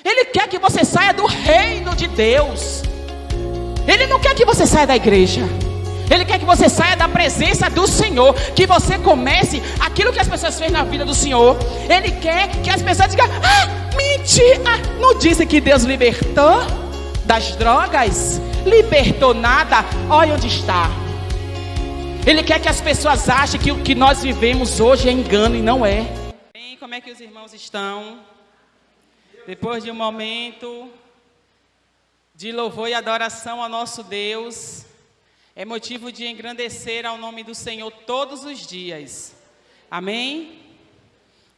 Ele quer que você saia do reino de Deus. Ele não quer que você saia da igreja. Ele quer que você saia da presença do Senhor, que você comece aquilo que as pessoas fez na vida do Senhor. Ele quer que as pessoas digam: mentira, não dizem que Deus libertou das drogas? Libertou nada, olha onde está. Ele quer que as pessoas achem que o que nós vivemos hoje é engano, e não é. Bem, como é que os irmãos estão? Depois de um momento de louvor e adoração ao nosso Deus, é motivo de engrandecer ao nome do Senhor todos os dias. Amém?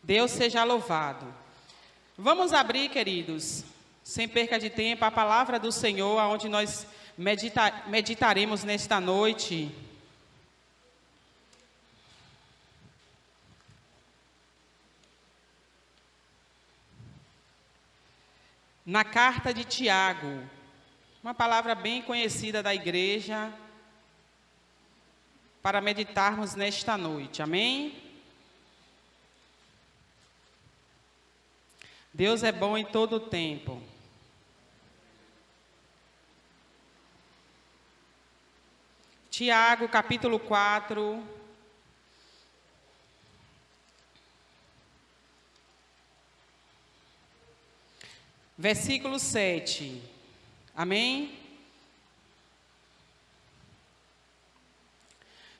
Deus seja louvado. Vamos abrir, queridos, sem perca de tempo, a palavra do Senhor, onde nós meditaremos nesta noite. Na carta de Tiago, uma palavra bem conhecida da igreja, para meditarmos nesta noite, amém? Deus é bom em todo o tempo. Tiago, capítulo 4. Versículo 7. Amém?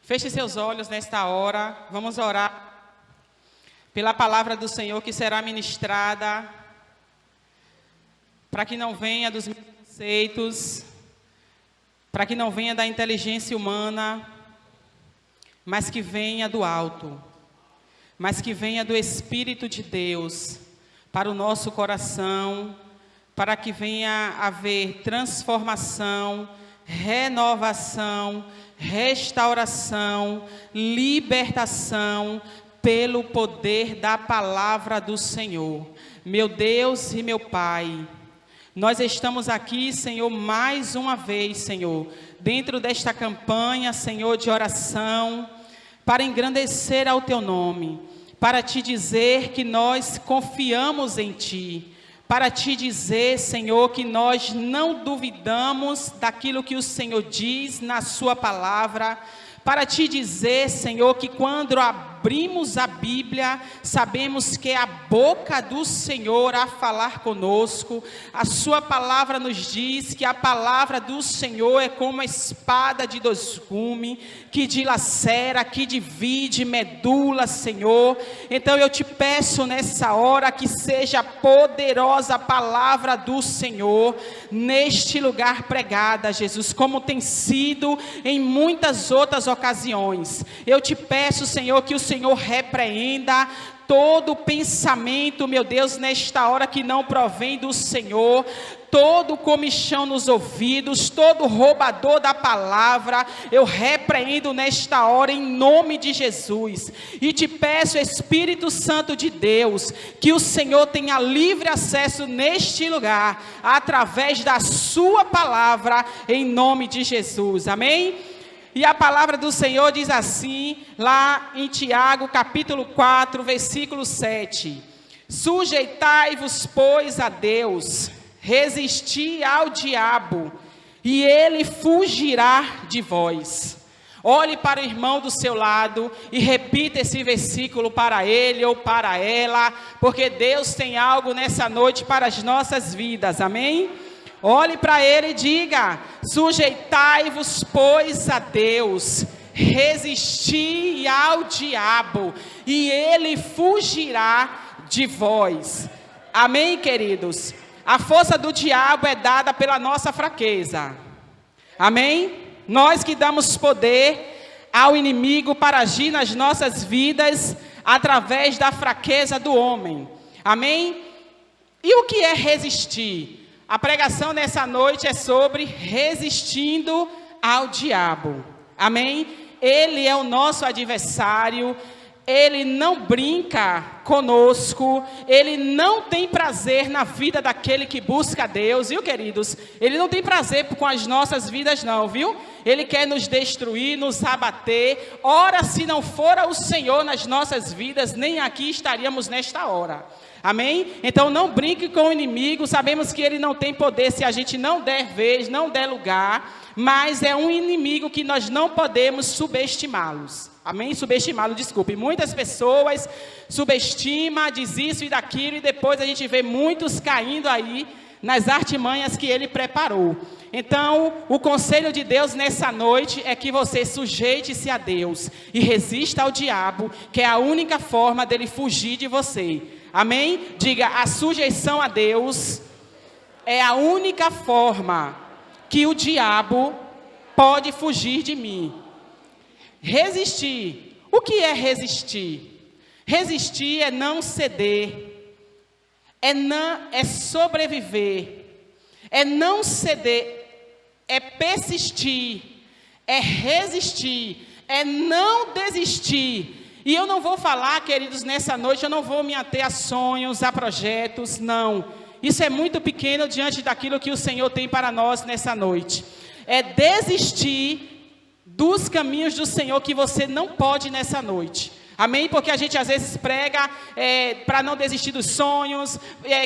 Feche seus olhos nesta hora, vamos orar pela palavra do Senhor que será ministrada, para que não venha dos meus conceitos, para que não venha da inteligência humana, mas que venha do alto, mas que venha do Espírito de Deus para o nosso coração, para que venha haver transformação, renovação, restauração, libertação, pelo poder da palavra do Senhor. Meu Deus e meu Pai, nós estamos aqui, Senhor, mais uma vez, Senhor, dentro desta campanha, Senhor, de oração, para engrandecer ao Teu nome, para Te dizer que nós confiamos em Ti, para Te dizer, Senhor, que nós não duvidamos daquilo que o Senhor diz na Sua palavra, para Te dizer, Senhor, que quando abrimos a Bíblia, sabemos que é a boca do Senhor a falar conosco. A Sua palavra nos diz que a palavra do Senhor é como a espada de dois gumes, que dilacera, que divide medula, Senhor. Então eu Te peço nessa hora que seja poderosa a palavra do Senhor neste lugar pregada, Jesus, como tem sido em muitas outras ocasiões. Eu Te peço, Senhor, que o Senhor repreenda todo pensamento, meu Deus, nesta hora que não provém do Senhor, todo comichão nos ouvidos, todo roubador da palavra, eu repreendo nesta hora em nome de Jesus, e Te peço, Espírito Santo de Deus, que o Senhor tenha livre acesso neste lugar, através da Sua palavra, em nome de Jesus, amém? E a palavra do Senhor diz assim, lá em Tiago, capítulo 4, versículo 7. Sujeitai-vos, pois, a Deus, resisti ao diabo, e ele fugirá de vós. Olhe para o irmão do seu lado e repita esse versículo para ele ou para ela, porque Deus tem algo nessa noite para as nossas vidas, amém? Olhe para ele e diga: sujeitai-vos, pois, a Deus, resisti ao diabo, e ele fugirá de vós. Amém, queridos? A força do diabo é dada pela nossa fraqueza. Amém? Nós que damos poder ao inimigo para agir nas nossas vidas através da fraqueza do homem. Amém? E o que é resistir? A pregação nessa noite é sobre resistindo ao diabo. Amém? Ele é o nosso adversário. Ele não brinca conosco, ele não tem prazer na vida daquele que busca a Deus, viu, queridos? Ele não tem prazer com as nossas vidas não, viu? Ele quer nos destruir, nos abater. Ora, se não fora o Senhor nas nossas vidas, nem aqui estaríamos nesta hora. Amém? Então não brinque com o inimigo, sabemos que ele não tem poder se a gente não der vez, não der lugar, mas é um inimigo que nós não podemos subestimá-los. Amém? Subestimá-lo, desculpe. Muitas pessoas subestimam, diz isso e daquilo, e depois a gente vê muitos caindo aí nas artimanhas que ele preparou. Então, o conselho de Deus nessa noite é que você sujeite-se a Deus e resista ao diabo, que é a única forma dele fugir de você. Amém? Diga, a sujeição a Deus é a única forma que o diabo pode fugir de mim. Resistir. O que é resistir? Resistir é não ceder. É sobreviver, é não ceder, é persistir, é resistir, é não desistir. E eu não vou falar, queridos, nessa noite, eu não vou me ater a sonhos, a projetos, não. Isso é muito pequeno diante daquilo que o Senhor tem para nós nessa noite. É desistir dos caminhos do Senhor que você não pode nessa noite. Amém? Porque a gente às vezes prega para não desistir dos sonhos,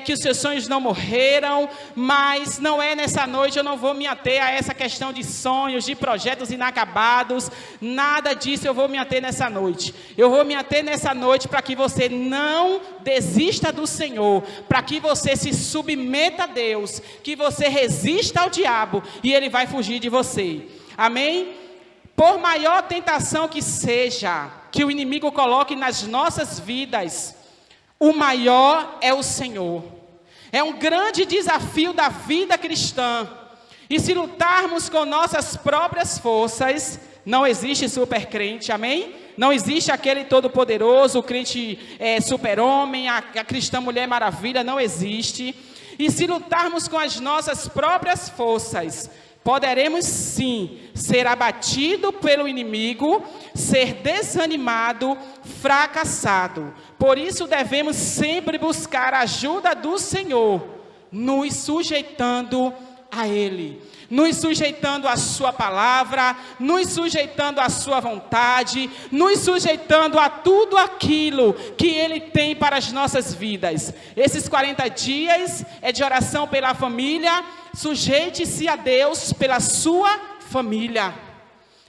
que os seus sonhos não morreram, mas não é nessa noite, eu não vou me ater a essa questão de sonhos, de projetos inacabados, nada disso eu vou me ater nessa noite. Eu vou me ater nessa noite para que você não desista do Senhor, para que você se submeta a Deus, que você resista ao diabo e ele vai fugir de você. Amém? Por maior tentação que seja, que o inimigo coloque nas nossas vidas, o maior é o Senhor. É um grande desafio da vida cristã. E se lutarmos com nossas próprias forças, não existe supercrente, amém? Não existe aquele todo-poderoso, o crente super-homem, a cristã Mulher Maravilha, não existe. E se lutarmos com as nossas próprias forças, poderemos sim ser abatido pelo inimigo, ser desanimado, fracassado. Por isso devemos sempre buscar a ajuda do Senhor, nos sujeitando a Ele, nos sujeitando à sua palavra, nos sujeitando à sua vontade, nos sujeitando a tudo aquilo que Ele tem para as nossas vidas. Esses 40 dias é de oração pela família. Sujeite-se a Deus pela sua família.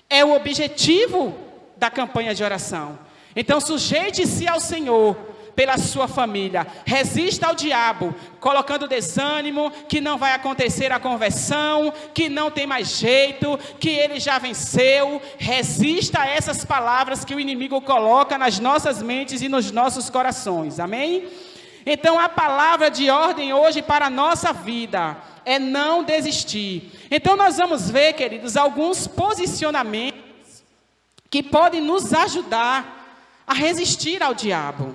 É o objetivo da campanha de oração. Então sujeite-se ao Senhor pela sua família. Resista ao diabo, colocando desânimo, que não vai acontecer a conversão, que não tem mais jeito, que ele já venceu. Resista a essas palavras que o inimigo coloca nas nossas mentes e nos nossos corações. Amém? Então a palavra de ordem hoje para a nossa vida é não desistir. Então nós vamos ver, queridos, alguns posicionamentos que podem nos ajudar a resistir ao diabo.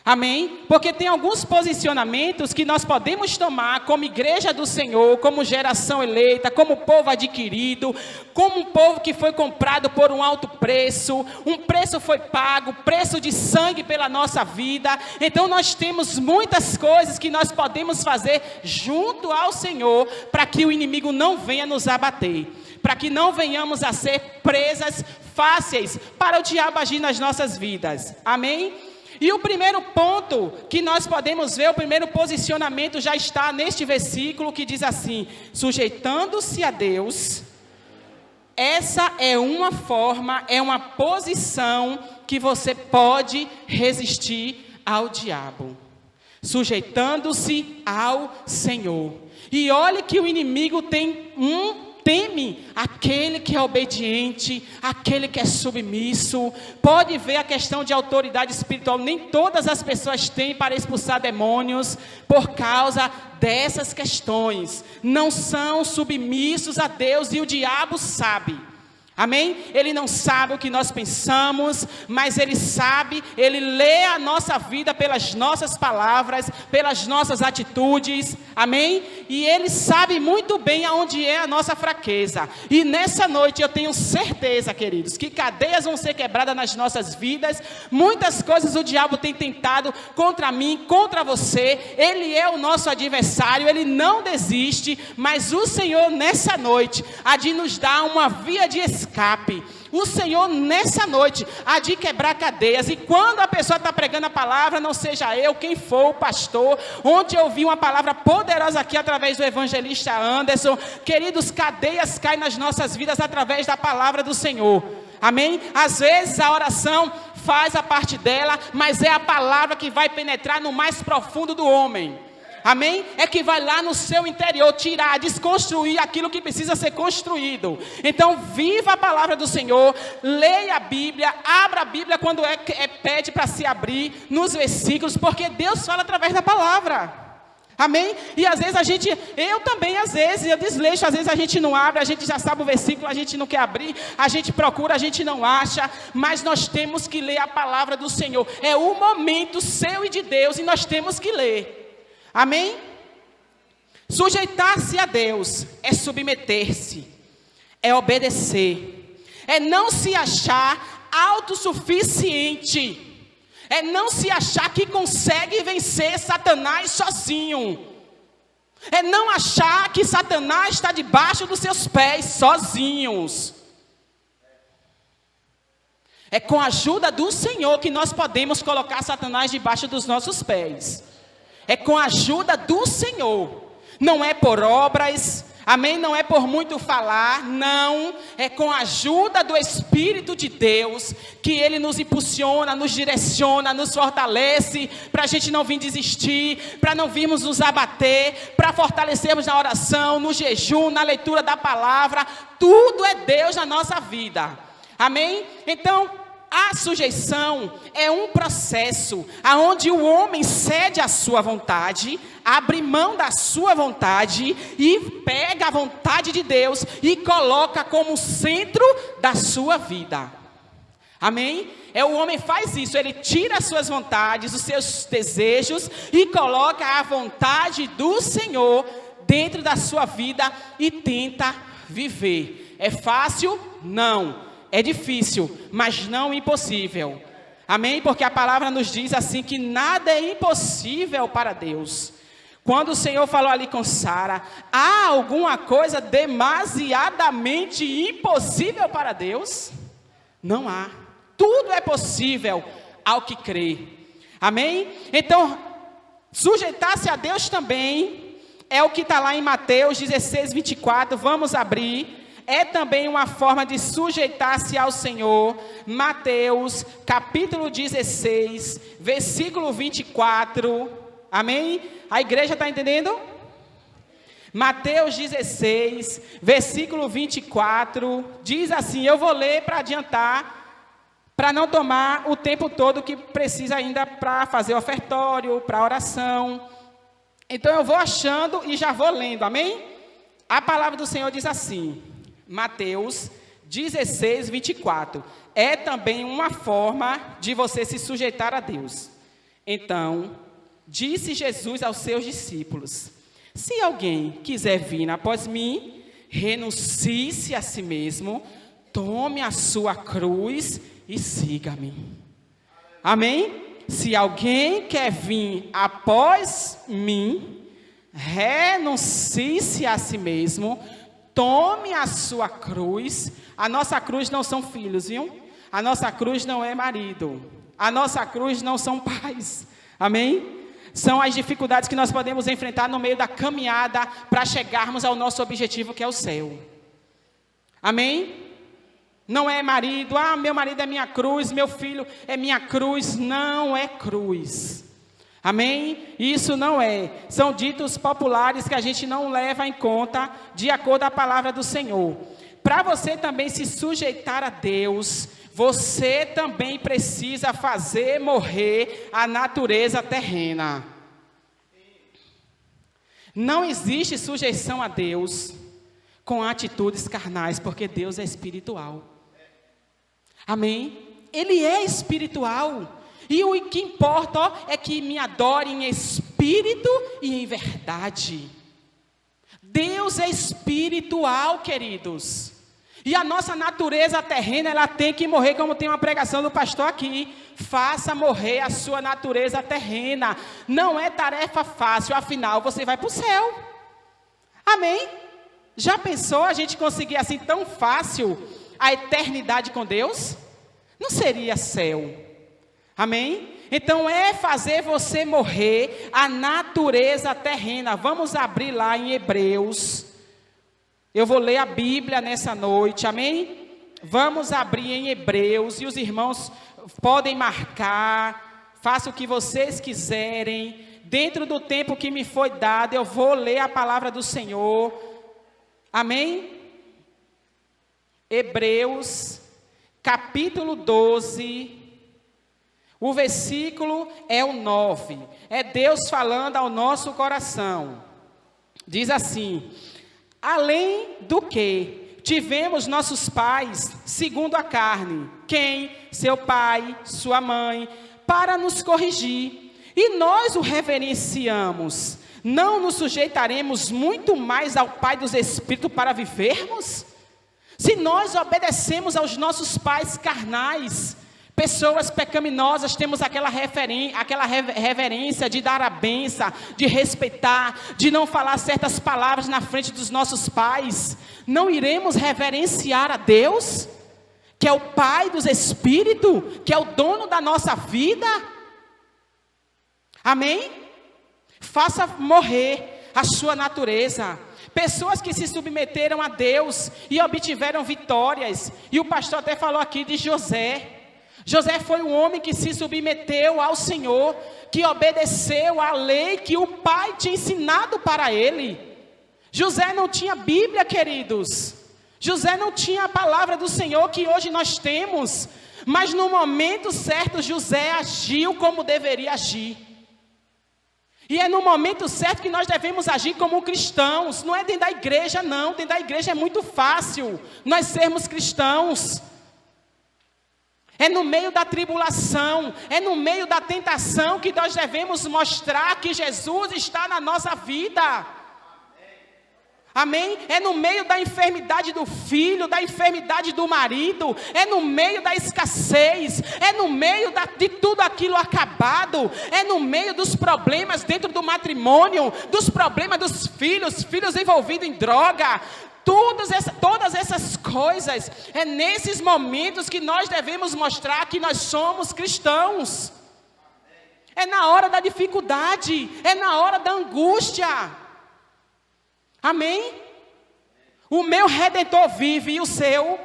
Amém? Porque tem alguns posicionamentos que nós podemos tomar como igreja do Senhor, como geração eleita, como povo adquirido, como um povo que foi comprado por um alto preço, um preço foi pago, preço de sangue pela nossa vida. Então nós temos muitas coisas que nós podemos fazer junto ao Senhor, para que o inimigo não venha nos abater, para que não venhamos a ser presas fáceis para o diabo agir nas nossas vidas. Amém? E o primeiro ponto que nós podemos ver, o primeiro posicionamento já está neste versículo que diz assim: sujeitando-se a Deus. Essa é uma forma, é uma posição que você pode resistir ao diabo. Sujeitando-se ao Senhor. E olhe que o inimigo teme aquele que é obediente, aquele que é submisso. Pode ver a questão de autoridade espiritual. Nem todas as pessoas têm para expulsar demônios por causa dessas questões. Não são submissos a Deus e o diabo sabe. Amém? Ele não sabe o que nós pensamos, mas Ele sabe, Ele lê a nossa vida pelas nossas palavras, pelas nossas atitudes, amém? E Ele sabe muito bem aonde é a nossa fraqueza. E nessa noite eu tenho certeza, queridos, que cadeias vão ser quebradas nas nossas vidas. Muitas coisas o diabo tem tentado contra mim, contra você. Ele é o nosso adversário, ele não desiste, mas o Senhor nessa noite há de nos dar uma via de escape escape. O Senhor, nessa noite, há de quebrar cadeias. E quando a pessoa está pregando a palavra, não seja eu, quem for o pastor. Ontem eu ouvi uma palavra poderosa aqui através do evangelista Anderson. Queridos, cadeias caem nas nossas vidas através da palavra do Senhor. Amém? Às vezes a oração faz a parte dela, mas é a palavra que vai penetrar no mais profundo do homem. Amém? É que vai lá no seu interior tirar, desconstruir aquilo que precisa ser construído. Então, viva a palavra do Senhor, leia a Bíblia, abra a Bíblia quando pede para se abrir nos versículos, porque Deus fala através da palavra. Amém? E às vezes eu também eu desleixo, às vezes a gente não abre, a gente já sabe o versículo, a gente não quer abrir, a gente procura, a gente não acha, mas nós temos que ler a palavra do Senhor. É o momento seu e de Deus e nós temos que ler. Amém? Sujeitar-se a Deus é submeter-se, é obedecer, é não se achar autossuficiente, é não se achar que consegue vencer Satanás sozinho, é não achar que Satanás está debaixo dos seus pés sozinhos. É com a ajuda do Senhor que nós podemos colocar Satanás debaixo dos nossos pés. É com a ajuda do Senhor, não é por obras, amém? Não é por muito falar, não, é com a ajuda do Espírito de Deus, que Ele nos impulsiona, nos direciona, nos fortalece, para a gente não vir desistir, para não virmos nos abater, para fortalecermos na oração, no jejum, na leitura da palavra, tudo é Deus na nossa vida, amém? Então, a sujeição é um processo onde o homem cede à sua vontade, abre mão da sua vontade e pega a vontade de Deus e coloca como centro da sua vida. Amém? O homem faz isso, ele tira as suas vontades, os seus desejos e coloca a vontade do Senhor dentro da sua vida e tenta viver. É fácil? Não. É difícil, mas não impossível. Amém? Porque a palavra nos diz assim que nada é impossível para Deus. Quando o Senhor falou ali com Sara, há alguma coisa demasiadamente impossível para Deus? Não há. Tudo é possível ao que crê. Amém? Então, sujeitar-se a Deus também é o que está lá em Mateus 16, 24. Vamos abrir. É também uma forma de sujeitar-se ao Senhor. Mateus, capítulo 16, versículo 24. Amém? A igreja está entendendo? Mateus 16, versículo 24. Diz assim, eu vou ler para adiantar, para não tomar o tempo todo que precisa ainda para fazer o ofertório, para a oração. Então eu vou achando e já vou lendo, amém? A palavra do Senhor diz assim, Mateus 16, 24. É também uma forma de você se sujeitar a Deus. Então, disse Jesus aos seus discípulos, se alguém quiser vir após mim, renuncie-se a si mesmo, tome a sua cruz e siga-me. Amém? Se alguém quer vir após mim, renuncie-se a si mesmo, tome a sua cruz. A nossa cruz não são filhos, viu? A nossa cruz não é marido. A nossa cruz não são pais. Amém? São as dificuldades que nós podemos enfrentar no meio da caminhada para chegarmos ao nosso objetivo, que é o céu. Amém? Não é marido, meu marido é minha cruz, meu filho é minha cruz. Não é cruz. Amém? Isso não é. São ditos populares que a gente não leva em conta de acordo com a palavra do Senhor. Para você também se sujeitar a Deus, você também precisa fazer morrer a natureza terrena. Não existe sujeição a Deus com atitudes carnais, porque Deus é espiritual. Amém? Ele é espiritual. E o que importa é que me adore em espírito e em verdade. Deus é espiritual, queridos. E a nossa natureza terrena, ela tem que morrer, como tem uma pregação do pastor aqui. Faça morrer a sua natureza terrena. Não é tarefa fácil, afinal você vai para o céu. Amém? Já pensou a gente conseguir assim tão fácil a eternidade com Deus? Não seria céu. Amém? Então é fazer você morrer a natureza terrena. Vamos abrir lá em Hebreus. Eu vou ler a Bíblia nessa noite, amém? Vamos abrir em Hebreus e os irmãos podem marcar, façam o que vocês quiserem. Dentro do tempo que me foi dado, eu vou ler a palavra do Senhor. Amém? Hebreus, capítulo 12, o versículo é o 9. É Deus falando ao nosso coração. Diz assim: além do que tivemos nossos pais, segundo a carne, quem? Seu pai, sua mãe, para nos corrigir. E nós o reverenciamos. Não nos sujeitaremos muito mais ao Pai dos Espíritos para vivermos? Se nós obedecemos aos nossos pais carnais, pessoas pecaminosas, temos aquela reverência de dar a benção, de respeitar, de não falar certas palavras na frente dos nossos pais, não iremos reverenciar a Deus, que é o Pai dos Espíritos, que é o dono da nossa vida? Amém? Faça morrer a sua natureza. Pessoas que se submeteram a Deus e obtiveram vitórias. E o pastor até falou aqui de José. José foi um homem que se submeteu ao Senhor, que obedeceu à lei que o pai tinha ensinado para ele. José não tinha Bíblia, queridos. José não tinha a palavra do Senhor que hoje nós temos. Mas no momento certo, José agiu como deveria agir. E é no momento certo que nós devemos agir como cristãos. Não é dentro da igreja, não. Dentro da igreja é muito fácil nós sermos cristãos. É no meio da tribulação, é no meio da tentação que nós devemos mostrar que Jesus está na nossa vida. Amém? É no meio da enfermidade do filho, da enfermidade do marido, é no meio da escassez, é no meio de tudo aquilo acabado, é no meio dos problemas dentro do matrimônio, dos problemas dos filhos envolvidos em droga, todas essas coisas, é nesses momentos que nós devemos mostrar que nós somos cristãos. É na hora da dificuldade, é na hora da angústia. Amém? O meu Redentor vive e o seu,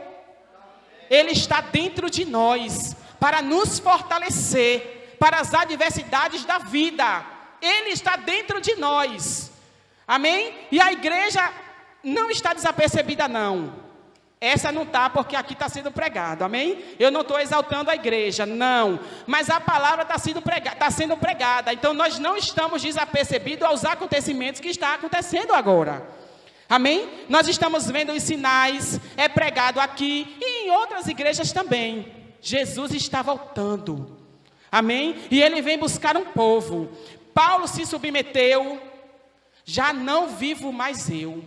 ele está dentro de nós, para nos fortalecer, para as adversidades da vida. Ele está dentro de nós. Amém? E a igreja não está desapercebida, não. Essa não está, porque aqui está sendo pregado, amém? Eu não estou exaltando a igreja, não. Mas a palavra está sendo pregada. Então nós não estamos desapercebidos aos acontecimentos que estão acontecendo agora. Amém? Nós estamos vendo os sinais, é pregado aqui e em outras igrejas também. Jesus está voltando. Amém? E ele vem buscar um povo. Paulo se submeteu. Já não vivo mais eu,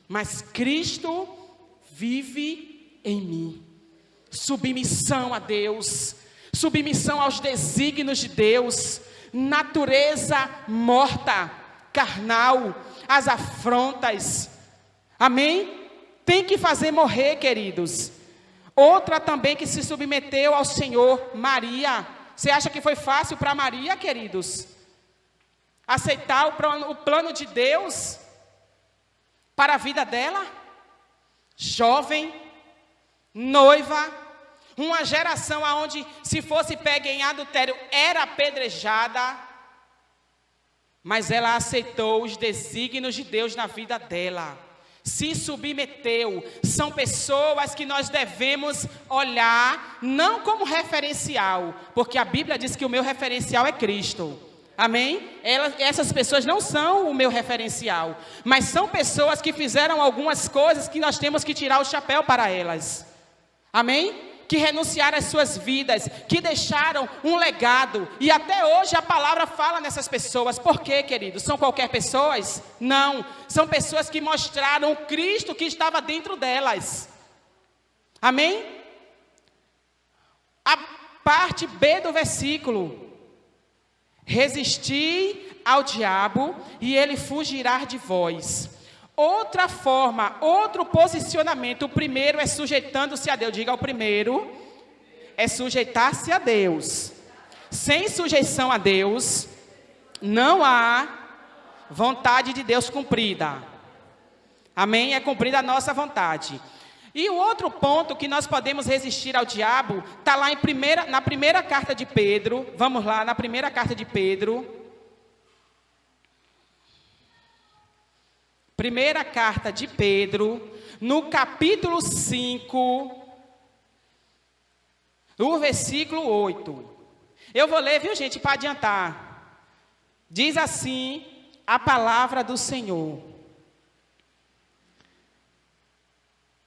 mas Cristo vive em mim. Submissão a Deus, submissão aos desígnios de Deus, natureza morta, carnal, as afrontas. Amém? Tem que fazer morrer, queridos. Outra também que se submeteu ao Senhor, Maria. Você acha que foi fácil para Maria, queridos? Aceitar o plano de Deus para a vida dela? Jovem, noiva, uma geração onde se fosse pega em adultério era apedrejada, mas ela aceitou os desígnios de Deus na vida dela, se submeteu. São pessoas que nós devemos olhar não como referencial, porque a Bíblia diz que o meu referencial é Cristo. Amém? Essas pessoas não são o meu referencial, mas são pessoas que fizeram algumas coisas que nós temos que tirar o chapéu para elas. Amém? Que renunciaram às suas vidas, que deixaram um legado, e até hoje a palavra fala nessas pessoas. Por quê, queridos? São qualquer pessoas? Não, são pessoas que mostraram o Cristo que estava dentro delas. Amém? A parte B do versículo: resisti ao diabo e ele fugirá de vós. Outra forma, outro posicionamento. O primeiro é sujeitando-se a Deus. Diga, o primeiro é sujeitar-se a Deus. Sem sujeição a Deus, não há vontade de Deus cumprida. Amém? É cumprida a nossa vontade. E o outro ponto que nós podemos resistir ao diabo, está lá na primeira carta de Pedro. Vamos lá, na primeira carta de Pedro. Primeira carta de Pedro, no capítulo 5, no versículo 8. Eu vou ler, viu, gente, para adiantar. Diz assim a palavra do Senhor.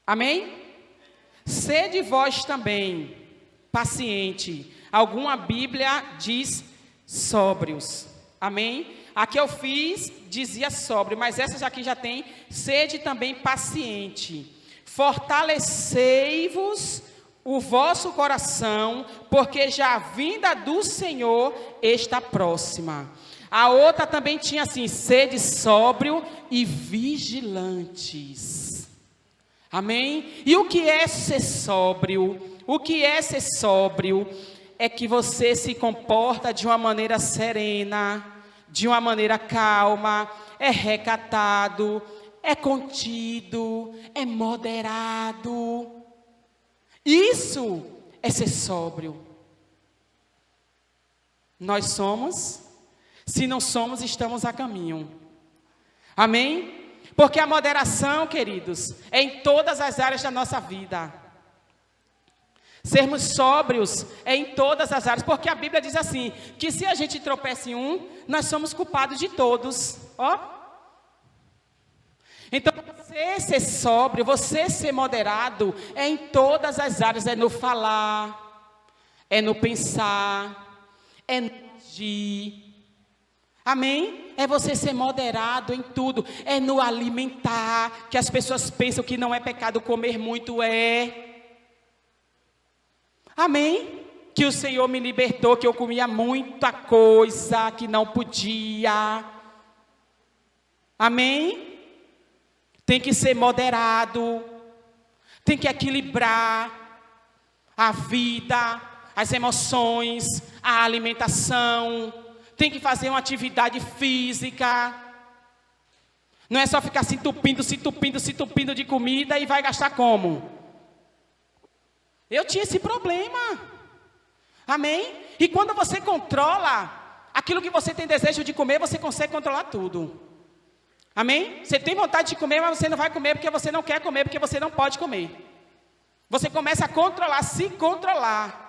Amém? Sede vós também paciente. Alguma Bíblia diz sóbrios. Amém? A que eu fiz dizia sóbrio, mas essa aqui já tem. Sede também paciente. Fortalecei-vos o vosso coração, porque já a vinda do Senhor está próxima. A outra também tinha assim: sede sóbrio e vigilantes. Amém? E o que é ser sóbrio? O que é ser sóbrio? É que você se comporta de uma maneira serena, de uma maneira calma, é recatado, é contido, é moderado. Isso é ser sóbrio. Nós somos, se não somos, estamos a caminho. Amém? Porque a moderação, queridos, é em todas as áreas da nossa vida. Sermos sóbrios é em todas as áreas, porque a Bíblia diz assim, que se a gente tropeça em um, nós somos culpados de todos. Ó. Então, você ser sóbrio, você ser moderado, é em todas as áreas, é no falar, é no pensar, é no agir. Amém? É você ser moderado em tudo, é no alimentar, que as pessoas pensam que não é pecado comer muito, é. Amém? Que o Senhor me libertou, que eu comia muita coisa que não podia. Amém? Tem que ser moderado, tem que equilibrar a vida, as emoções, a alimentação, tem que fazer uma atividade física. Não é só ficar se entupindo de comida e vai gastar como? Eu tinha esse problema. Amém? E quando você controla aquilo que você tem desejo de comer, você consegue controlar tudo. Amém? Você tem vontade de comer, mas você não vai comer porque você não quer comer, porque você não pode comer. Você começa a controlar, se controlar.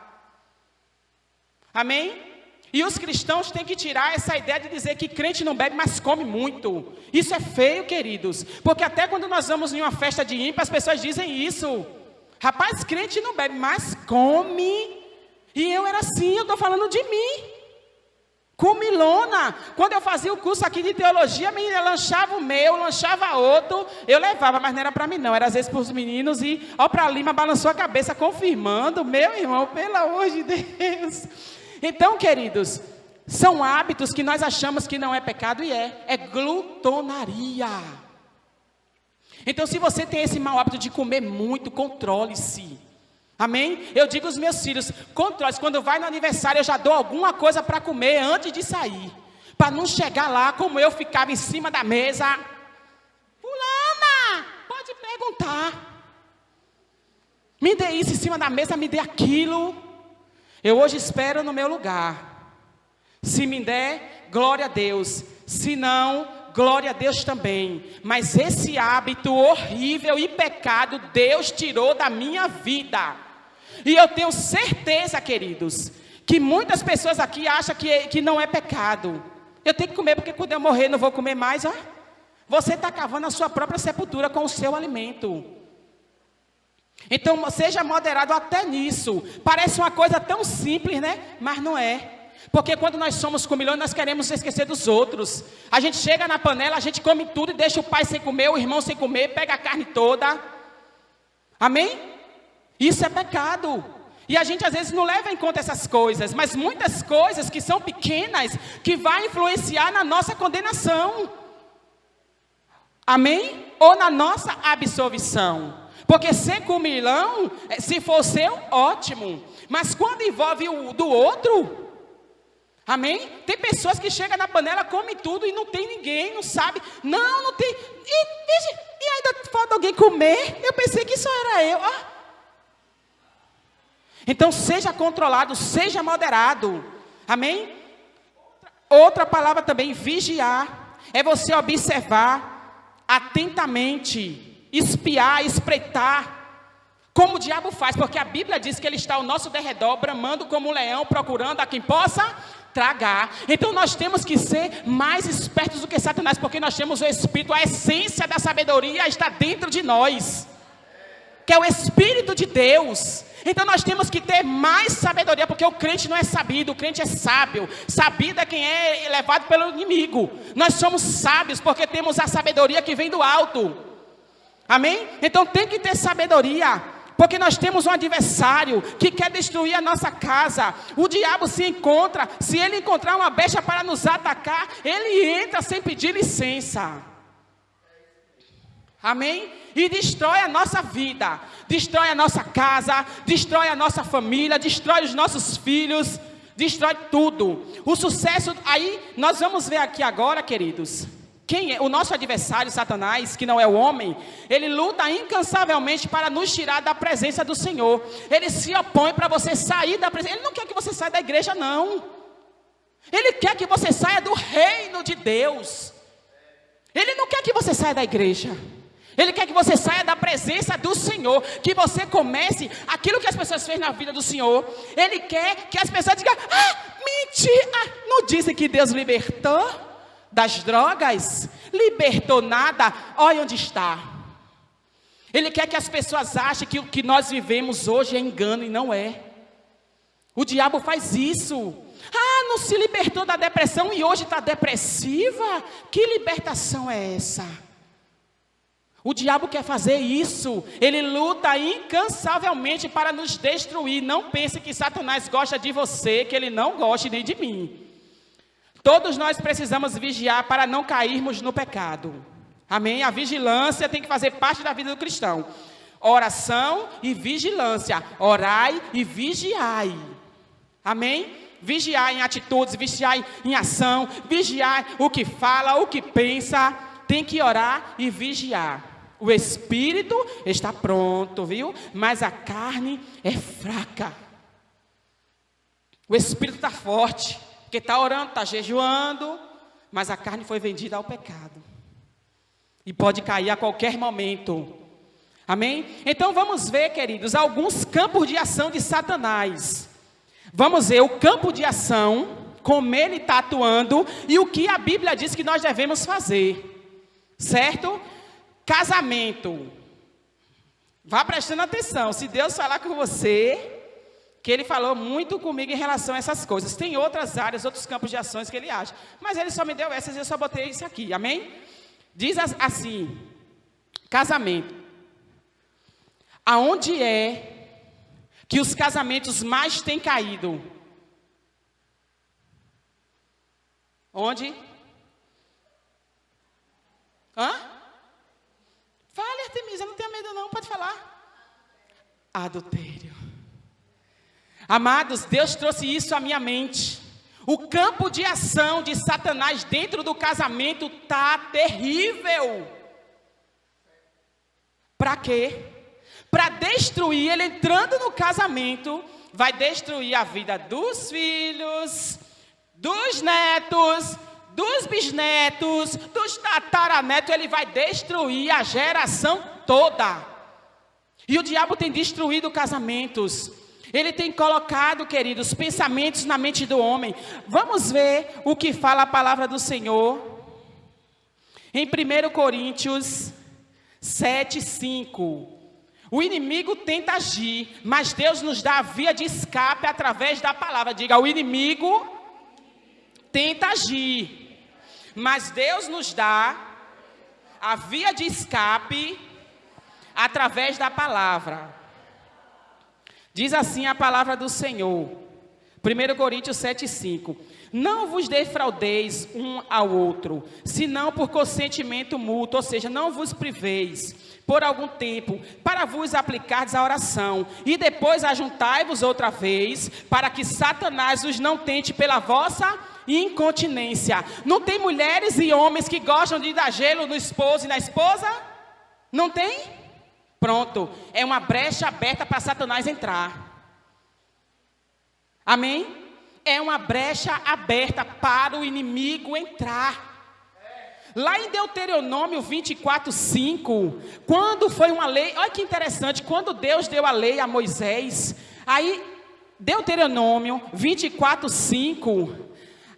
Amém? E os cristãos têm que tirar essa ideia de dizer que crente não bebe, mas come muito. Isso é feio, queridos. Porque até quando nós vamos em uma festa de ímpio, as pessoas dizem isso. Rapaz, crente não bebe, mas come. E eu era assim, eu estou falando de mim. Comilona. Quando eu fazia o curso aqui de teologia, a menina lanchava o meu, lanchava outro. Eu levava, mas não era para mim não. Era às vezes para os meninos e ó para Lima balançou a cabeça confirmando. Meu irmão, pelo amor de Deus. Então, queridos, são hábitos que nós achamos que não é pecado e é glutonaria. Então, se você tem esse mau hábito de comer muito, controle-se. Amém? Eu digo aos meus filhos, controle-se. Quando vai no aniversário, eu já dou alguma coisa para comer antes de sair. Para não chegar lá, como eu ficava em cima da mesa. Fulana, pode perguntar. Me dê isso em cima da mesa, me dê aquilo. Eu hoje espero no meu lugar. Se me der, glória a Deus. Se não, glória a Deus também. Mas esse hábito horrível e pecado, Deus tirou da minha vida. E eu tenho certeza, queridos, que muitas pessoas aqui acham que não é pecado. Eu tenho que comer porque quando eu morrer não vou comer mais. Ó. Você está cavando a sua própria sepultura com o seu alimento. Então, seja moderado até nisso. Parece uma coisa tão simples, né? Mas não é. Porque quando nós somos comilões, nós queremos esquecer dos outros. A gente chega na panela, a gente come tudo e deixa o pai sem comer, o irmão sem comer, pega a carne toda. Amém? Isso é pecado. E a gente às vezes não leva em conta essas coisas. Mas muitas coisas que são pequenas, que vai influenciar na nossa condenação. Amém? ou na nossa absorção. Porque ser comilão, se for seu, ótimo. Mas quando envolve o do outro, amém? Tem pessoas que chegam na panela, comem tudo e não tem ninguém, não sabe. Não tem. E ainda falta alguém comer. Eu pensei que só era eu. Então seja controlado, seja moderado. Amém? Outra palavra também, vigiar. É você observar atentamente, espiar, espreitar. Como o diabo faz, porque a Bíblia diz que ele está ao nosso derredor, bramando como um leão, procurando a quem possa tragar. Então nós temos que ser mais espertos do que Satanás, porque nós temos o Espírito, a essência da sabedoria está dentro de nós, que é o Espírito de Deus. Então nós temos que ter mais sabedoria, porque o crente não é sabido, o crente é sábio. Sabido é quem é levado pelo inimigo. Nós somos sábios porque temos a sabedoria que vem do alto. Amém? Então tem que ter sabedoria, porque nós temos um adversário que quer destruir a nossa casa. O diabo se ele encontrar uma brecha para nos atacar, ele entra sem pedir licença. Amém? E destrói a nossa vida, destrói a nossa casa, destrói a nossa família, destrói os nossos filhos, destrói tudo. O sucesso, aí nós vamos ver aqui agora, queridos. Quem é? O nosso adversário, Satanás, que não é o homem, ele luta incansavelmente para nos tirar da presença do Senhor. Ele se opõe para você sair da presença. Ele não quer que você saia da igreja, não. Ele quer que você saia do reino de Deus. Ele não quer que você saia da igreja. Ele quer que você saia da presença do Senhor, que você comece aquilo que as pessoas fez na vida do Senhor. Ele quer que as pessoas digam: mentira, não dizem que Deus libertou das drogas? Libertou nada, olha onde está. Ele quer que as pessoas achem que o que nós vivemos hoje é engano, e não é. O diabo faz isso. Não se libertou da depressão e hoje está depressiva? Que libertação é essa? O diabo quer fazer isso. Ele luta incansavelmente para nos destruir. Não pense que Satanás gosta de você, que ele não gosta nem de mim. Todos nós precisamos vigiar para não cairmos no pecado. Amém? A vigilância tem que fazer parte da vida do cristão. Oração e vigilância. Orai e vigiai. Amém? Vigiar em atitudes, vigiar em ação, vigiar o que fala, o que pensa. Tem que orar e vigiar. O espírito está pronto, viu? Mas a carne é fraca. O espírito está forte, porque está orando, está jejuando, mas a carne foi vendida ao pecado. E pode cair a qualquer momento. Amém? Então vamos ver, queridos, alguns campos de ação de Satanás. Vamos ver o campo de ação, como ele está atuando e o que a Bíblia diz que nós devemos fazer. Certo? Casamento. Vá prestando atenção. Se Deus falar com você, que Ele falou muito comigo em relação a essas coisas. Tem outras áreas, outros campos de ações que Ele acha. Mas Ele só me deu essas e eu só botei isso aqui. Amém? Diz assim: casamento. Aonde é que os casamentos mais têm caído? Onde? Fale, Artemisa, não tenha medo não, pode falar. Adultério. Amados, Deus trouxe isso à minha mente. O campo de ação de Satanás dentro do casamento está terrível. Para quê? Para destruir. Ele entrando no casamento, vai destruir a vida dos filhos, dos netos, dos bisnetos, dos tataranetos. Ele vai destruir a geração toda. E o diabo tem destruído casamentos. Ele tem colocado, queridos, pensamentos na mente do homem. Vamos ver o que fala a palavra do Senhor. Em 1 Coríntios 7:5. O inimigo tenta agir, mas Deus nos dá a via de escape através da palavra. Diga: o inimigo tenta agir, mas Deus nos dá a via de escape através da palavra. Diz assim a palavra do Senhor, 1 Coríntios 7:5. Não vos defraudeis um ao outro, senão por consentimento mútuo, ou seja, não vos priveis por algum tempo, para vos aplicardes a oração, e depois ajuntai-vos outra vez, para que Satanás os não tente pela vossa incontinência. Não tem mulheres e homens que gostam de dar gelo no esposo e na esposa? Não tem? Pronto, é uma brecha aberta para Satanás entrar. Amém? É uma brecha aberta para o inimigo entrar. Lá em Deuteronômio 24:5, quando foi uma lei, olha que interessante, quando Deus deu a lei a Moisés, aí Deuteronômio 24:5,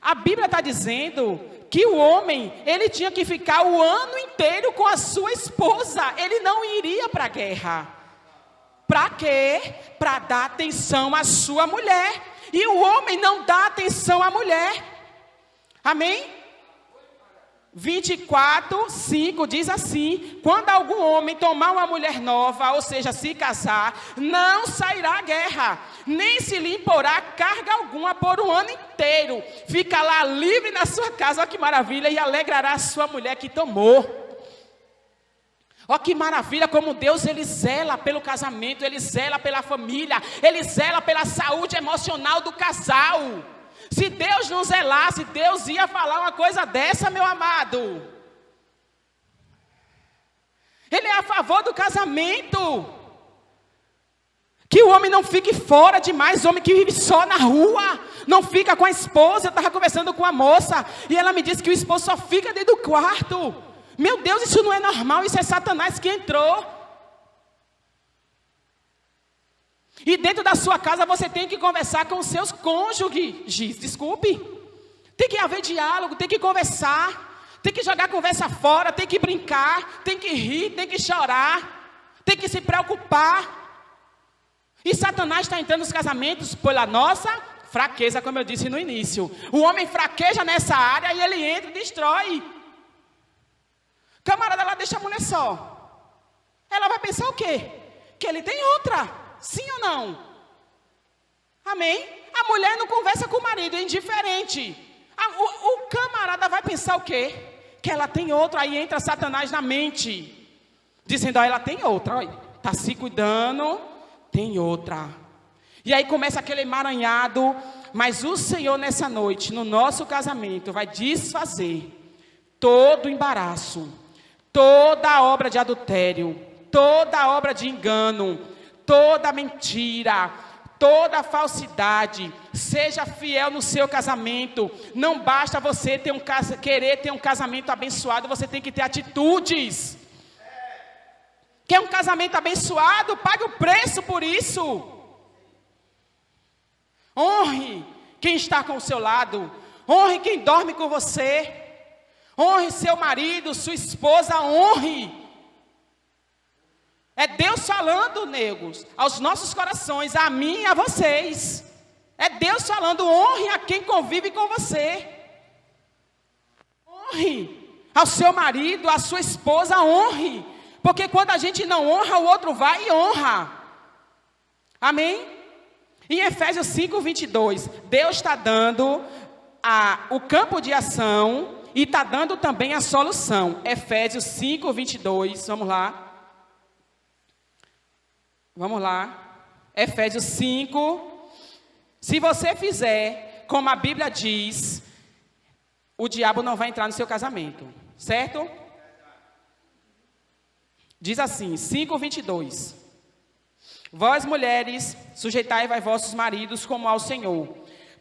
a Bíblia está dizendo que o homem, ele tinha que ficar o ano inteiro com a sua esposa, ele não iria para a guerra. Para quê? Para dar atenção à sua mulher. E o homem não dá atenção à mulher. Amém? 24:5 diz assim: quando algum homem tomar uma mulher nova, ou seja, se casar, não sairá à guerra, nem se lhe imporá carga alguma por um ano inteiro. Fica lá livre na sua casa, olha que maravilha, e alegrará a sua mulher que tomou. Olha que maravilha, como Deus, ele zela pelo casamento, ele zela pela família, ele zela pela saúde emocional do casal. Se Deus não zelasse, Deus ia falar uma coisa dessa, meu amado. Ele é a favor do casamento. Que o homem não fique fora demais, homem que vive só na rua, não fica com a esposa. Eu estava conversando com a moça, e ela me disse que o esposo só fica dentro do quarto. Meu Deus, isso não é normal, isso é Satanás que entrou. E dentro da sua casa você tem que conversar com os seus cônjuges, desculpe. Tem que haver diálogo, tem que conversar, tem que jogar a conversa fora, tem que brincar, tem que rir, tem que chorar, tem que se preocupar. E Satanás está entrando nos casamentos pela nossa fraqueza, como eu disse no início. O homem fraqueja nessa área e ele entra e destrói. Camarada, ela deixa a mulher só. Ela vai pensar o quê? Que ele tem outra. Sim ou não? Amém? A mulher não conversa com o marido, é indiferente. O camarada vai pensar o quê? Que ela tem outra. Aí entra Satanás na mente, dizendo, ó, ela tem outra, olha, está se cuidando, tem outra. E aí começa aquele emaranhado. Mas o Senhor nessa noite, no nosso casamento, vai desfazer todo o embaraço, toda a obra de adultério, toda a obra de engano, toda mentira, toda falsidade. Seja fiel no seu casamento. Não basta você ter querer ter um casamento abençoado, você tem que ter atitudes. Quer um casamento abençoado? Pague o preço por isso. Honre quem está com o seu lado. Honre quem dorme com você. Honre seu marido, sua esposa, honre. É Deus falando, negros, aos nossos corações, a mim e a vocês. É Deus falando, honre a quem convive com você. Honre ao seu marido, à sua esposa, honre. Porque quando a gente não honra, o outro vai e honra. Amém? Em Efésios 5:22, Deus está dando o campo de ação e está dando também a solução. Efésios 5:22, vamos lá. Vamos lá, Efésios 5, se você fizer como a Bíblia diz, o diabo não vai entrar no seu casamento, certo? Diz assim, 5:22, vós mulheres, sujeitai-vos a vossos maridos como ao Senhor,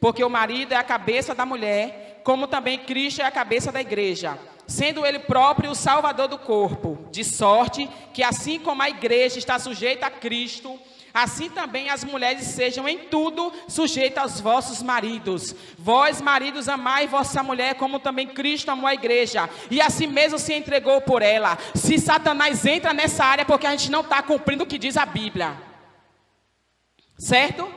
porque o marido é a cabeça da mulher, como também Cristo é a cabeça da igreja, sendo ele próprio o salvador do corpo, de sorte que assim como a igreja está sujeita a Cristo, assim também as mulheres sejam em tudo sujeitas aos vossos maridos. Vós, maridos, amai vossa mulher, como também Cristo amou a igreja, e assim mesmo se entregou por ela. Se Satanás entra nessa área, é porque a gente não está cumprindo o que diz a Bíblia. Certo?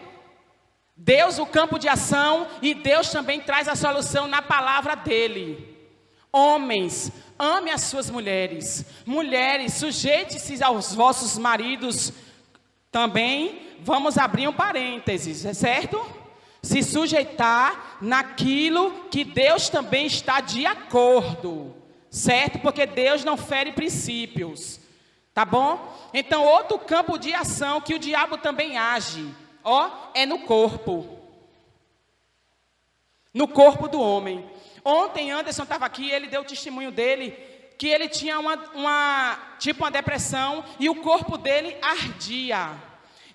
Deus, o campo de ação, e Deus também traz a solução na palavra dele. Homens, ame as suas mulheres. Mulheres, sujeite-se aos vossos maridos. Também, vamos abrir um parênteses, é certo? Se sujeitar naquilo que Deus também está de acordo, certo? Porque Deus não fere princípios, tá bom? Então, outro campo de ação que o diabo também age, é no corpo. No corpo do homem. Ontem Anderson estava aqui, ele deu o testemunho dele, que ele tinha uma depressão e o corpo dele ardia.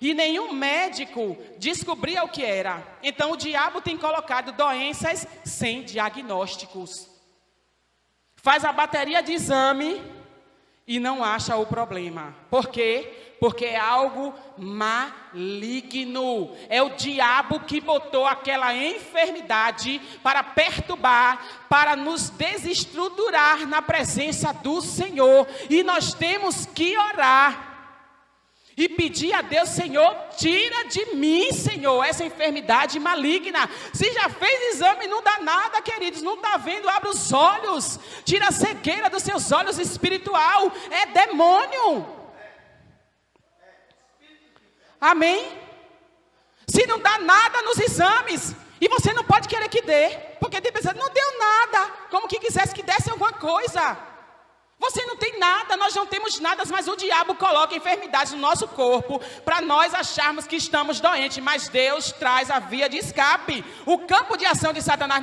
E nenhum médico descobria o que era. Então o diabo tem colocado doenças sem diagnósticos. Faz a bateria de exame e não acha o problema. Por quê? Porque é algo maligno. É o diabo que botou aquela enfermidade para perturbar, para nos desestruturar na presença do Senhor. E nós temos que orar e pedir a Deus: Senhor, tira de mim, Senhor, essa enfermidade maligna. Se já fez exame, não dá nada, queridos, não está vendo, abre os olhos, tira a cegueira dos seus olhos espiritual, é demônio. Amém? Se não dá nada nos exames, e você não pode querer que dê, porque tem pessoas, não deu nada, como que quisesse que desse alguma coisa. Você não tem nada, nós não temos nada, mas o diabo coloca enfermidades no nosso corpo para nós acharmos que estamos doentes, mas Deus traz a via de escape. O campo de ação de Satanás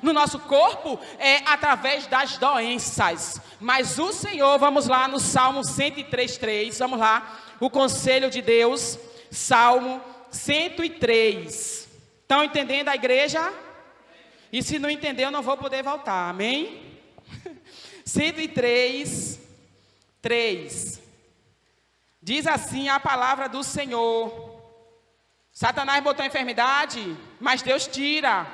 no nosso corpo é através das doenças. Mas o Senhor, vamos lá no Salmo 103:3, vamos lá, o conselho de Deus, Salmo 103. Estão entendendo a igreja? E se não entender, eu não vou poder voltar, amém? 103:3. Diz assim a palavra do Senhor. Satanás botou a enfermidade, mas Deus tira.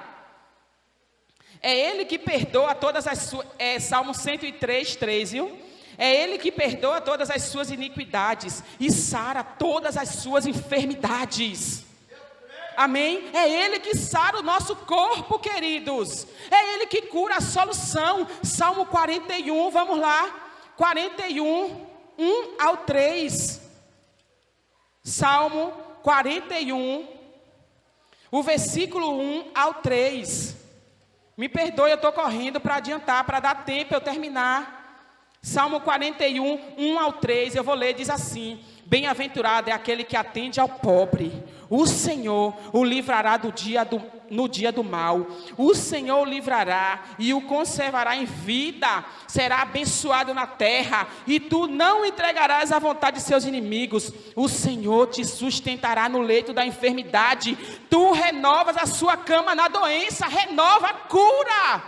É Ele que perdoa todas as suas... Salmo 103:3, viu? É Ele que perdoa todas as suas iniquidades e sara todas as suas enfermidades. Amém? É Ele que sara o nosso corpo, queridos. É Ele que cura a solução. Salmo 41, vamos lá. 41, 1-3. Salmo 41, o versículo 1-3. Me perdoe, eu estou correndo para adiantar, para dar tempo eu terminar. Salmo 41, 1-3, eu vou ler, diz assim: bem-aventurado é aquele que atende ao pobre. O Senhor o livrará no dia do mal. O Senhor o livrará e o conservará em vida. Será abençoado na terra e tu não entregarás à vontade de seus inimigos. O Senhor te sustentará no leito da enfermidade. Tu renovas a sua cama na doença. Renova, cura.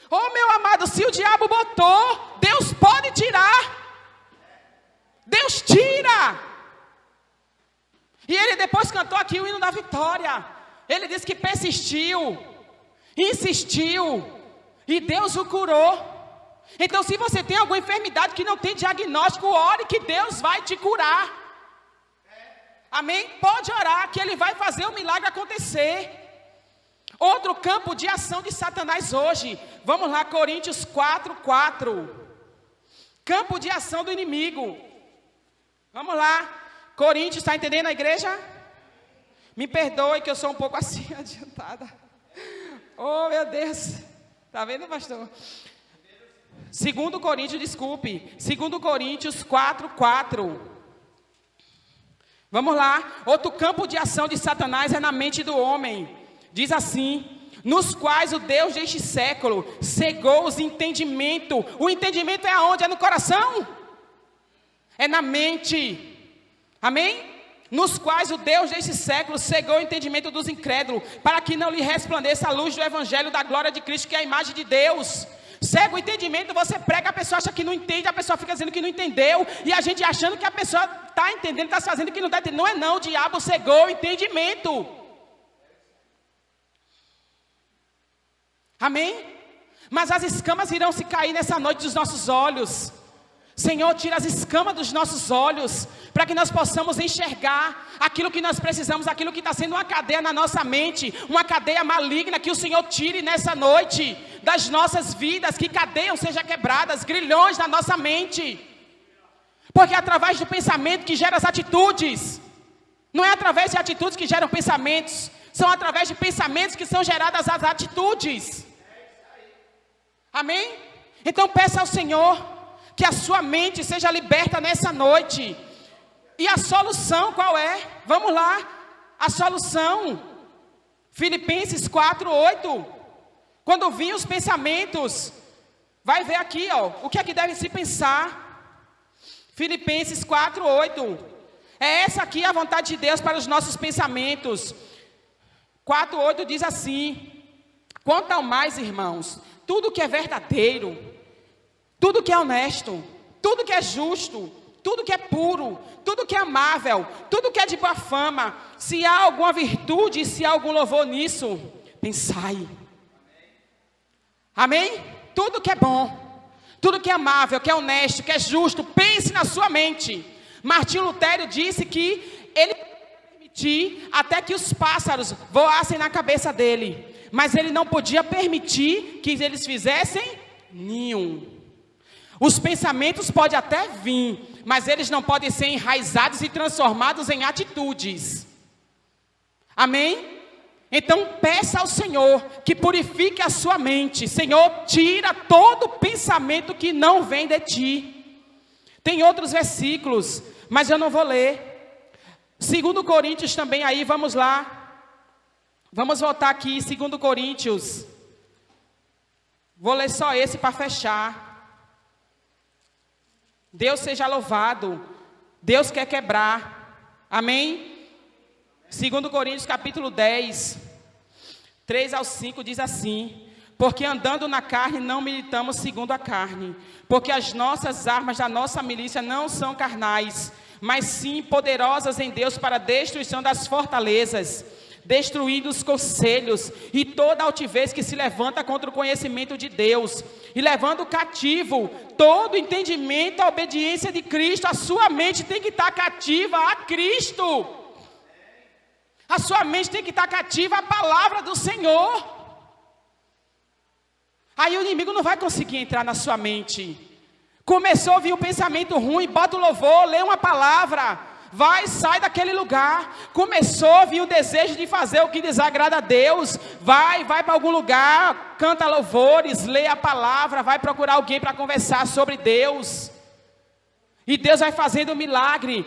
Oh, meu amado, se o diabo botou, Deus pode tirar. Deus tira. E ele depois cantou aqui o hino da vitória. Ele disse que persistiu, insistiu, e Deus o curou. Então, se você tem alguma enfermidade que não tem diagnóstico, ore que Deus vai te curar. Amém? Pode orar que Ele vai fazer o milagre acontecer. Outro campo de ação de Satanás hoje. Vamos lá, Coríntios 4:4. Campo de ação do inimigo. Vamos lá. Coríntios, está entendendo a igreja? Me perdoe que eu sou um pouco assim adiantada. Oh, meu Deus. Está vendo, pastor? 2 Coríntios, desculpe. 2 Coríntios 4:4. Vamos lá. Outro campo de ação de Satanás é na mente do homem. Diz assim: nos quais o Deus deste século cegou os entendimentos. O entendimento é aonde? É no coração? É na mente. Amém? Nos quais o Deus deste século cegou o entendimento dos incrédulos, para que não lhe resplandeça a luz do evangelho da glória de Cristo, que é a imagem de Deus. Cega o entendimento, você prega, a pessoa acha que não entende, a pessoa fica dizendo que não entendeu, e a gente achando que a pessoa está entendendo, está fazendo que não está entendendo. Não é não, o diabo cegou o entendimento. Amém? Mas as escamas irão se cair nessa noite dos nossos olhos. Senhor, tira as escamas dos nossos olhos, para que nós possamos enxergar aquilo que nós precisamos, aquilo que está sendo uma cadeia na nossa mente, uma cadeia maligna, que o Senhor tire nessa noite das nossas vidas, que cadeias sejam quebradas, grilhões na nossa mente, porque é através do pensamento que gera as atitudes. Não é através de atitudes que geram pensamentos, são através de pensamentos que são geradas as atitudes. Amém? Então peça ao Senhor que a sua mente seja liberta nessa noite. E a solução qual é? Vamos lá, a solução. Filipenses 4:8. Quando vir os pensamentos, vai ver aqui, ó, o que é que deve se pensar. Filipenses 4:8. É essa aqui a vontade de Deus para os nossos pensamentos. 4:8 diz assim: quanto ao mais, irmãos, tudo que é verdadeiro, tudo que é honesto, tudo que é justo, tudo que é puro, tudo que é amável, tudo que é de boa fama, se há alguma virtude, se há algum louvor nisso, pensai. Amém? Tudo que é bom, tudo que é amável, que é honesto, que é justo, pense na sua mente. Martinho Lutero disse que ele permitir até que os pássaros voassem na cabeça dele, mas ele não podia permitir que eles fizessem ninho. Os pensamentos podem até vir, mas eles não podem ser enraizados e transformados em atitudes. Amém? Então peça ao Senhor que purifique a sua mente. Senhor, tira todo pensamento que não vem de ti. Tem outros versículos, mas eu não vou ler. 2 Coríntios também aí, vamos lá. Vamos voltar aqui, 2 Coríntios. Vou ler só esse para fechar. Deus seja louvado. Deus quer quebrar. Amém? 2 Coríntios capítulo 10, 3-5 diz assim: porque andando na carne não militamos segundo a carne, porque as nossas armas da nossa milícia não são carnais, mas sim poderosas em Deus para a destruição das fortalezas, destruindo os conselhos e toda altivez que se levanta contra o conhecimento de Deus, e levando cativo todo entendimento à obediência de Cristo. A sua mente tem que estar cativa a Cristo. A sua mente tem que estar cativa à palavra do Senhor. Aí o inimigo não vai conseguir entrar na sua mente. Começou a vir um pensamento ruim, bota o louvor, lê uma palavra, vai, sai daquele lugar. Começou a vir o desejo de fazer o que desagrada a Deus, vai para algum lugar, canta louvores, lê a palavra, vai procurar alguém para conversar sobre Deus. E Deus vai fazendo um milagre.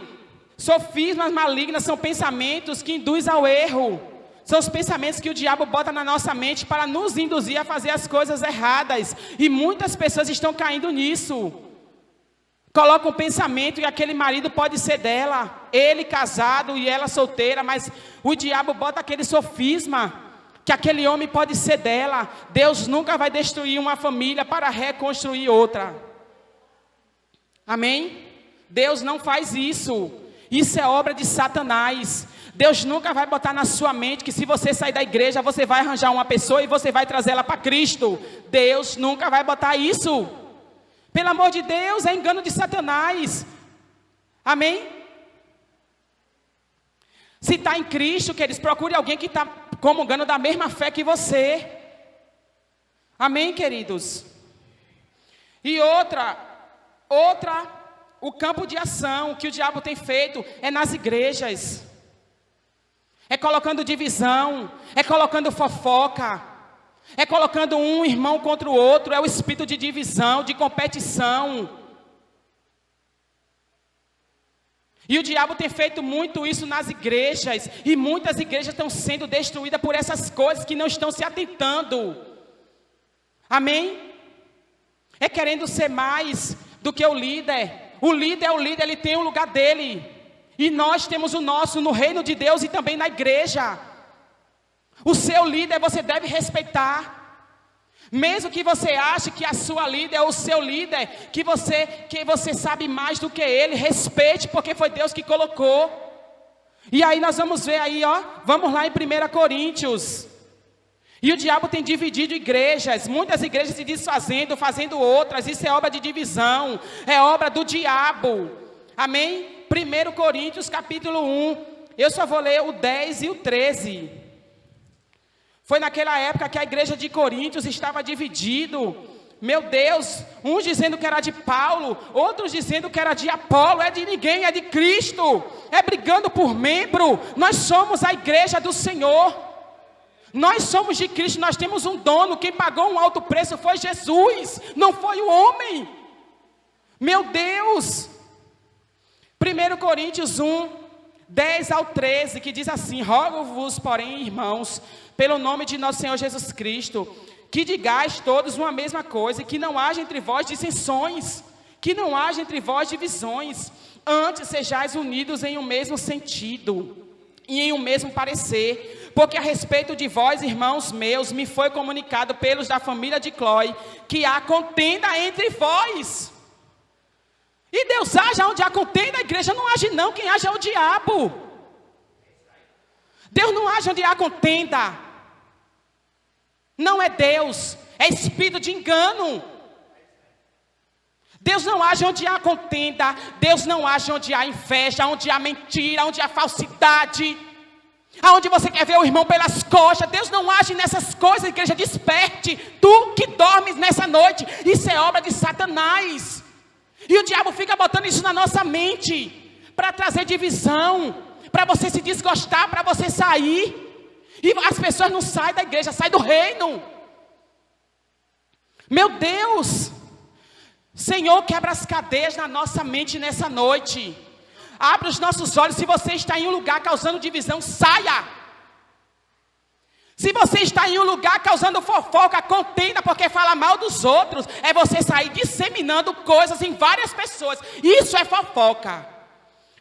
Sofismas malignas são pensamentos que induzem ao erro. São os pensamentos que o diabo bota na nossa mente para nos induzir a fazer as coisas erradas. E muitas pessoas estão caindo nisso. Coloca um pensamento e aquele marido pode ser dela, ele casado e ela solteira, mas o diabo bota aquele sofisma, que aquele homem pode ser dela. Deus nunca vai destruir uma família para reconstruir outra. Amém? Deus não faz isso. Isso é obra de Satanás. Deus nunca vai botar na sua mente que se você sair da igreja, você vai arranjar uma pessoa e você vai trazer ela para Cristo. Deus nunca vai botar isso. Pelo amor de Deus, é engano de Satanás. Amém? Se está em Cristo, queridos, procure alguém que está comungando da mesma fé que você. Amém, queridos? E outra, o campo de ação que o diabo tem feito é nas igrejas. É colocando divisão, é colocando fofoca, é colocando um irmão contra o outro, é o espírito de divisão, de competição. E o diabo tem feito muito isso nas igrejas, e muitas igrejas estão sendo destruídas por essas coisas que não estão se atentando. Amém? É querendo ser mais do que o líder. O líder é o líder, ele tem o lugar dele. E nós temos o nosso no reino de Deus e também na igreja. O seu líder você deve respeitar. Mesmo que você ache que a sua líder ou o seu líder, que você sabe mais do que ele, respeite, porque foi Deus que colocou. E aí nós vamos ver aí, ó, vamos lá em 1 Coríntios. E o diabo tem dividido igrejas, muitas igrejas se desfazendo, fazendo outras. Isso é obra de divisão, é obra do diabo. Amém? 1 Coríntios capítulo 1, eu só vou ler o 10 e o 13. Foi naquela época que a igreja de Coríntios estava dividido. Meu Deus, uns dizendo que era de Paulo, outros dizendo que era de Apolo, é de ninguém, é de Cristo, é brigando por membro. Nós somos a igreja do Senhor, nós somos de Cristo, nós temos um dono, quem pagou um alto preço foi Jesus, não foi o homem. Meu Deus, 1 Coríntios 1, 10 ao 13, que diz assim: rogo-vos, porém, irmãos, pelo nome de nosso Senhor Jesus Cristo, que digais todos uma mesma coisa, e que não haja entre vós dissensões, que não haja entre vós divisões, antes sejais unidos em um mesmo sentido, e em um mesmo parecer, porque a respeito de vós, irmãos meus, me foi comunicado pelos da família de Cloé, que há contenda entre vós. E Deus age onde há contenda, a igreja não age não, quem age é o diabo. Deus não age onde há contenda. Não é Deus, é espírito de engano. Deus não age onde há contenda, Deus não age onde há inveja, onde há mentira, onde há falsidade, aonde você quer ver o irmão pelas costas. Deus não age nessas coisas, igreja. Desperte, tu que dormes nessa noite, isso é obra de Satanás. E o diabo fica botando isso na nossa mente, para trazer divisão, para você se desgostar, para você sair. E as pessoas não saem da igreja, saem do reino. Meu Deus, Senhor, quebra as cadeias na nossa mente nessa noite. Abre os nossos olhos. Se você está em um lugar causando divisão, saia. Se você está em um lugar causando fofoca, contenda porque fala mal dos outros, é você sair disseminando coisas em várias pessoas. Isso é fofoca.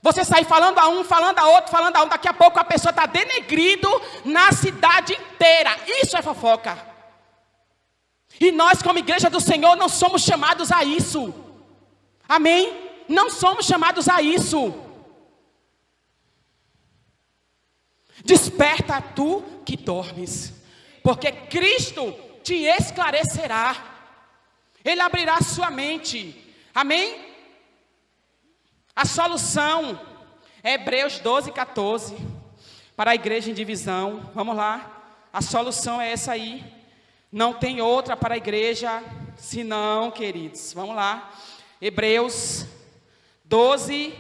Você sai falando a um, falando a outro, falando a um. Daqui a pouco a pessoa está denegrindo na cidade inteira. Isso é fofoca. E nós, como igreja do Senhor, não somos chamados a isso. Amém? Não somos chamados a isso. Desperta tu que dormes, porque Cristo te esclarecerá. Ele abrirá sua mente. Amém? A solução é Hebreus 12, 14, para a igreja em divisão. Vamos lá, a solução é essa aí. Não tem outra para a igreja, senão, queridos. Vamos lá, Hebreus 12,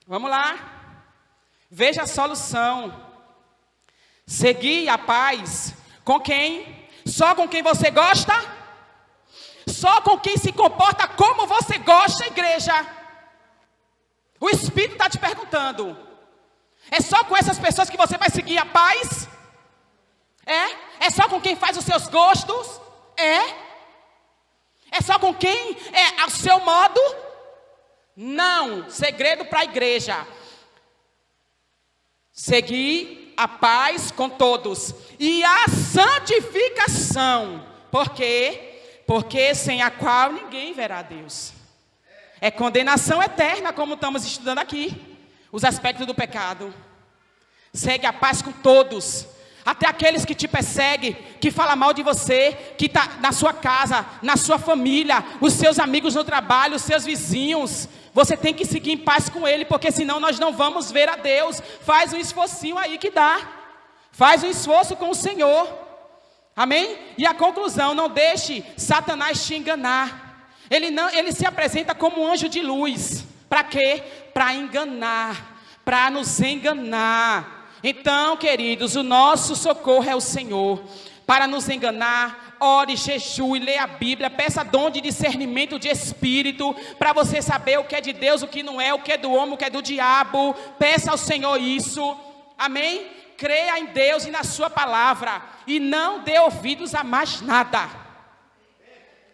vamos lá. Veja a solução. Seguir a paz com quem? Só com quem você gosta? Só com quem se comporta como você gosta, igreja? O Espírito está te perguntando. É só com essas pessoas que você vai seguir a paz? É só com quem faz os seus gostos? É só com quem é ao seu modo? Não. Segredo para a igreja. Seguir a paz com todos e a santificação. Por quê? Porque sem a qual ninguém verá Deus. É condenação eterna, como estamos estudando aqui. Os aspectos do pecado. Segue a paz com todos. Até aqueles que te perseguem, que falam mal de você, que está na sua casa, na sua família, os seus amigos no trabalho, os seus vizinhos. Você tem que seguir em paz com ele, porque senão nós não vamos ver a Deus. Faz um esforcinho aí que dá. Faz um esforço com o Senhor. Amém? E a conclusão, não deixe Satanás te enganar. Ele se apresenta como um anjo de luz. Para quê? Para enganar, para nos enganar. Então, queridos, o nosso socorro é o Senhor. Para nos enganar, ore, jejue, leia a Bíblia, peça dom de discernimento de espírito, para você saber o que é de Deus, o que não é, o que é do homem, o que é do diabo. Peça ao Senhor isso. Amém? Creia em Deus e na sua palavra, e não dê ouvidos a mais nada.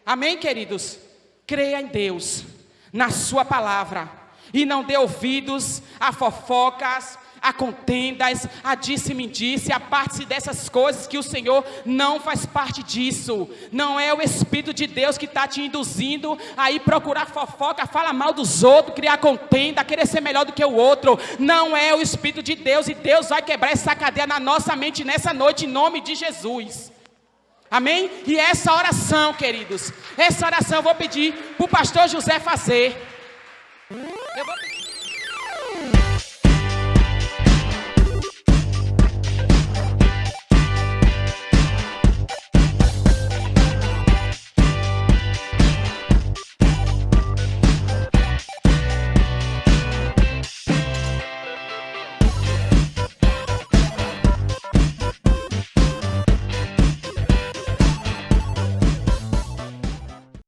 Amém, queridos? Creia em Deus, na sua palavra, e não dê ouvidos a fofocas, a contendas, a disse-me-disse, a parte dessas coisas que o Senhor não faz parte disso. Não é o Espírito de Deus que está te induzindo a ir procurar fofoca, falar mal dos outros, criar contenda, querer ser melhor do que o outro. Não é o Espírito de Deus, e Deus vai quebrar essa cadeia na nossa mente nessa noite, em nome de Jesus. Amém? E essa oração, queridos, essa oração eu vou pedir para o pastor José fazer. Eu vou pedir.